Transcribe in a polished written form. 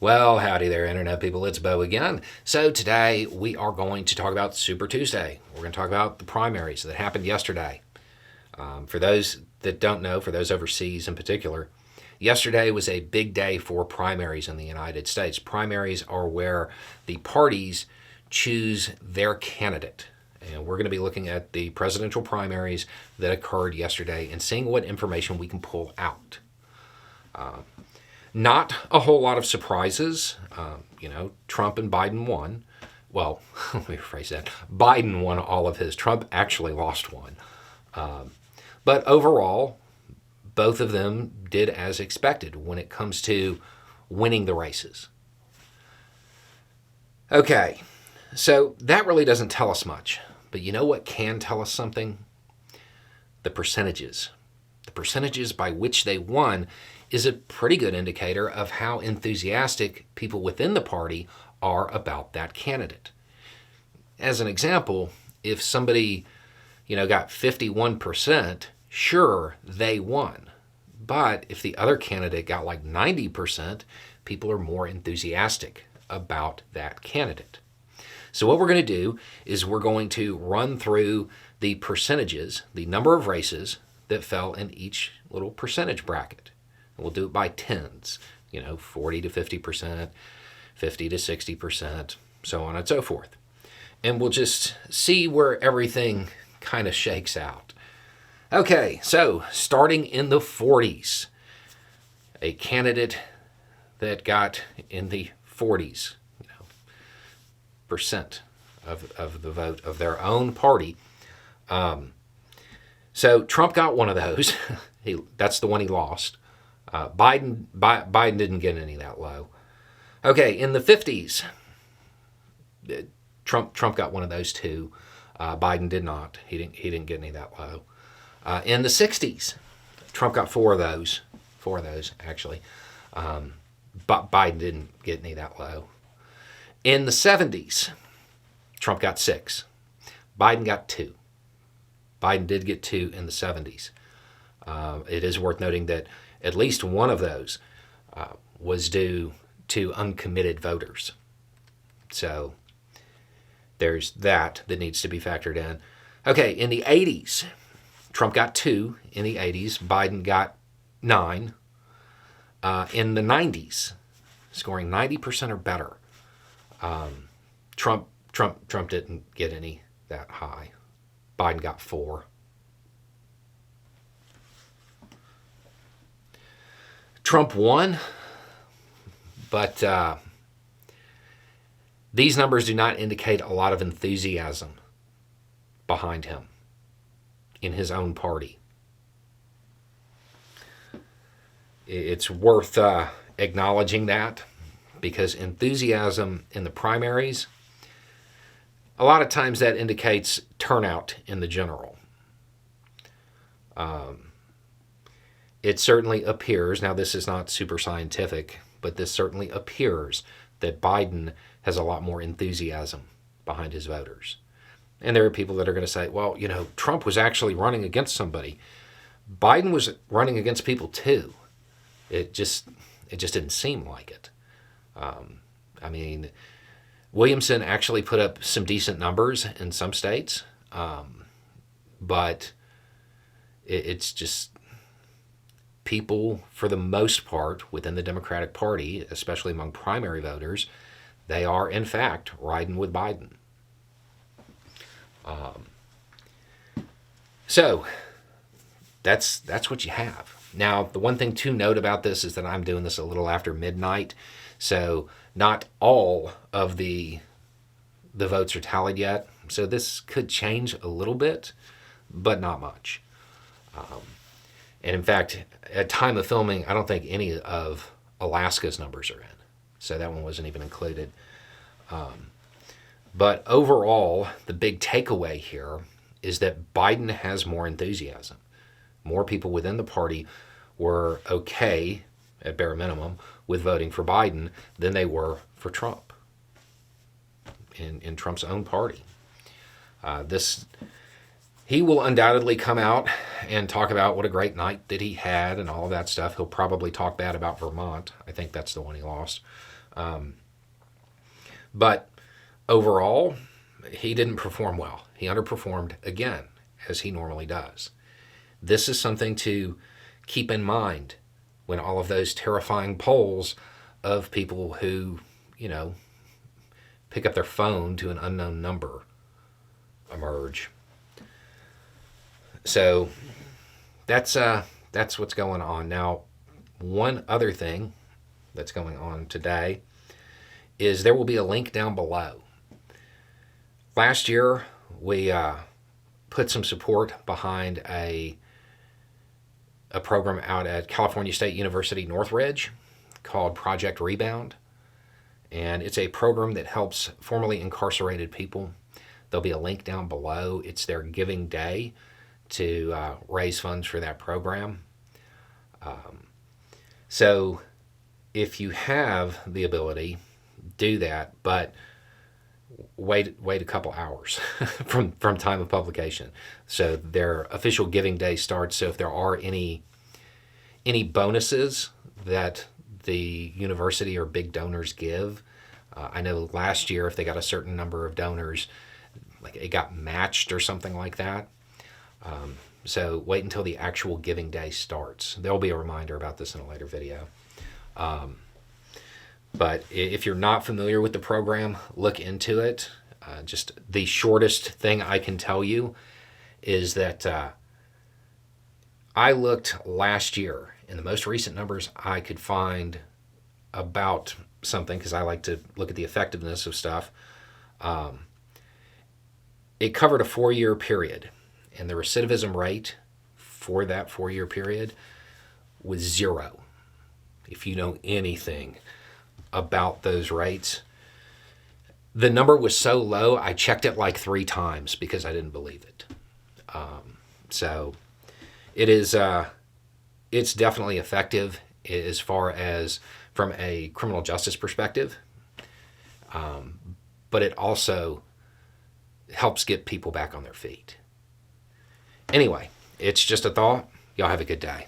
Well, howdy there, Internet people. It's Bo again. So, today we are going to talk about Super Tuesday. We're going to talk about the primaries that happened yesterday. For those that don't know, for those overseas in particular, yesterday was a big day for primaries in the United States. Primaries are where the parties choose their candidate. And we're going to be looking at the presidential primaries that occurred yesterday and seeing what information we can pull out. Not a whole lot of surprises. Trump and Biden won. Well, let me rephrase that. Biden won all of his. Trump actually lost one. But overall, both of them did as expected when it comes to winning the races. Okay, so that really doesn't tell us much. But you know what can tell us something? The percentages. The percentages by which they won is a pretty good indicator of how enthusiastic people within the party are about that candidate. As an example, if somebody, got 51%, sure, they won. But if the other candidate got like 90%, people are more enthusiastic about that candidate. So what we're going to do is we're going to run through the percentages, the number of races that fell in each little percentage bracket. We'll do it by tens, 40 to 50%, 50 to 60%, so on and so forth. And we'll just see where everything kind of shakes out. Okay, so starting in the 40s, a candidate that got in the 40s percent of the vote of their own party. So Trump got one of those. That's the one he lost. Biden didn't get any that low. Okay, in the 50s, Trump got one of those too. Biden did not. He didn't get any that low. In the 60s, Trump got four of those actually. But Biden didn't get any that low. In the 70s, Trump got 6. Biden got 2. Biden did get 2 in the 70s. It is worth noting that at least one of those was due to uncommitted voters. So there's that needs to be factored in. Okay, in the 80s, Trump got 2 in the 80s. Biden got 9. In the 90s, scoring 90% or better, Trump didn't get any that high. Biden got 4. Trump won, but these numbers do not indicate a lot of enthusiasm behind him in his own party. It's worth acknowledging that because enthusiasm in the primaries, a lot of times that indicates turnout in the general. It certainly appears, now this is not super scientific, but this certainly appears that Biden has a lot more enthusiasm behind his voters. And there are people that are going to say, well, Trump was actually running against somebody. Biden was running against people too. It just didn't seem like it. Williamson actually put up some decent numbers in some states, but it's just people, for the most part, within the Democratic Party, especially among primary voters, they are, in fact, riding with Biden. So that's what you have. Now, the one thing to note about this is that I'm doing this a little after midnight, so not all of the votes are tallied yet. So this could change a little bit, but not much. And in fact, at time of filming, I don't think any of Alaska's numbers are in. So that one wasn't even included. But overall, the big takeaway here is that Biden has more enthusiasm. More people within the party were okay, at bare minimum, with voting for Biden than they were for Trump in Trump's own party. He will undoubtedly come out and talk about what a great night that he had and all of that stuff. He'll probably talk bad about Vermont. I think that's the one he lost. But overall, he didn't perform well. He underperformed again, as he normally does. This is something to keep in mind when all of those terrifying polls of people who, pick up their phone to an unknown number emerge. So that's what's going on. Now, one other thing that's going on today is there will be a link down below. Last year, we put some support behind a program out at California State University Northridge called Project Rebound. And it's a program that helps formerly incarcerated people. There'll be a link down below. It's their giving day to raise funds for that program. So if you have the ability, do that, but wait a couple hours from time of publication. So their official giving day starts. So if there are any bonuses that the university or big donors give, I know last year if they got a certain number of donors, like it got matched or something like that. So wait until the actual giving day starts. There'll be a reminder about this in a later video. But if you're not familiar with the program, look into it. Just the shortest thing I can tell you is that I looked last year, and the most recent numbers I could find about something, because I like to look at the effectiveness of stuff. It covered a 4-year period, and the recidivism rate for that 4-year period was 0. If you know anything about those rates, the number was so low, I checked it like 3 times because I didn't believe it. So it is, it's definitely effective as far as from a criminal justice perspective, but it also helps get people back on their feet. Anyway, it's just a thought. Y'all have a good day.